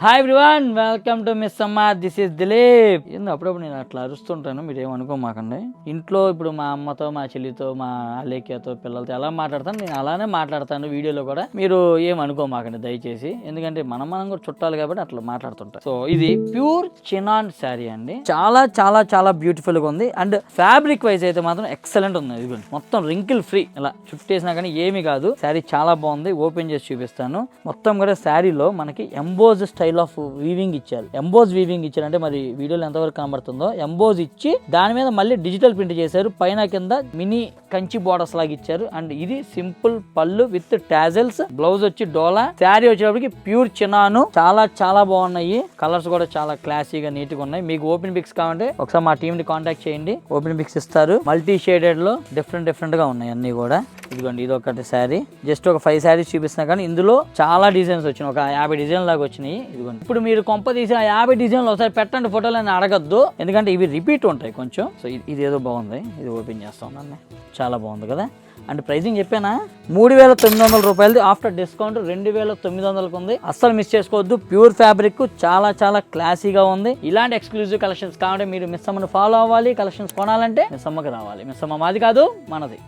Hi everyone, welcome to Miss Amma. This is Dilip. ఏంది అప్పుడప్పుడు నేను అట్లా అరుస్తుంటాను, మీరు ఏమనుకోమాకండి. ఇంట్లో ఇప్పుడు మా అమ్మతో, మా చెల్లితో, మా అలేఖ్యతో, పిల్లలతో ఎలా మాట్లాడతాను నేను అలానే మాట్లాడతాను వీడియోలో కూడా. మీరు ఏమనుకోమాకండి దయచేసి, ఎందుకంటే మనం కూడా చుట్టాలు కాబట్టి అట్లా మాట్లాడుతుంటాం. సో ఇది ప్యూర్ చినాన్ శారీ అండి. చాలా చాలా చాలా బ్యూటిఫుల్ గా ఉంది. అండ్ ఫ్యాబ్రిక్ వైజ్ అయితే మాత్రం ఎక్సలెంట్ ఉంది. ఇది మొత్తం రింకిల్ ఫ్రీ, ఇలా షిఫ్ట్ చేసినా కానీ ఏమీ కాదు. శారీ చాలా బాగుంది. ఓపెన్ చేసి చూపిస్తాను. మొత్తం కూడా శారీలో మనకి ఎంబోజ్ స్టైల్ ఆఫ్ వీవింగ్ ఇచ్చారు. ఎంబోజ్ వీవింగ్ ఇచ్చారు అంటే మరి వీడియోలో ఎంతవరకు కనబడుతుందో, ఎంబోజ్ ఇచ్చి దాని మీద మళ్ళీ డిజిటల్ ప్రింట్ చేశారు. పైన కింద మినీ కంచి బోర్డర్స్ లాగా ఇచ్చారు. అండ్ ఇది సింపుల్ పళ్ళు విత్ టాజల్స్. బ్లౌజ్ వచ్చి డోలా. శారీ వచ్చేటప్పటికి ప్యూర్ చినాను. చాలా చాలా బాగున్నాయి. కలర్స్ కూడా చాలా క్లాసీగా నీట్ గా ఉన్నాయి. మీకు ఓపెన్ పిక్స్ కావాలంటే ఒకసారి మా టీమ్ ని కాంటాక్ట్ చేయండి, ఓపెన్ పిక్స్ ఇస్తారు. మల్టీ షేడెడ్ లో డిఫరెంట్ గా ఉన్నాయి అన్ని కూడా. ఇదిగోండి, ఇది ఒకటి శారీ. జస్ట్ ఒక 5 శారీస్ చూపిస్తున్నా కానీ ఇందులో చాలా డిజైన్స్ వచ్చినాయి. ఒక 50 డిజైన్ లాగా వచ్చినాయి. ఇదిగోండి, ఇప్పుడు మీరు కొంప తీసి ఆ 50 డిజైన్లు ఒకసారి పెట్టండి ఫోటోలు అని అడగద్దు, ఎందుకంటే ఇవి రిపీట్ ఉంటాయి కొంచెం. సో ఇది ఏదో బాగుంది, ఇది ఓపెన్ చేస్తా ఉన్నాను. చాలా బాగుంది కదా. అండ్ ప్రైజింగ్ చెప్పానా, 3,900 రూపాయలది. ఆఫ్టర్ డిస్కౌంట్ 2,900 ఉంది. అస్సలు మిస్ చేసుకోవద్దు. ప్యూర్ ఫ్యాబ్రిక్, చాలా చాలా క్లాసీగా ఉంది. ఇలాంటి ఎక్స్క్లూజివ్ కలెక్షన్స్ కావాలంటే మీరు మిస్ అమ్మను ఫాలో అవ్వాలి. కలెక్షన్స్ కొనాలంటే మిస్ అమ్మకి రావాలి. మిస్ అమ్మ మాది కాదు, మనది.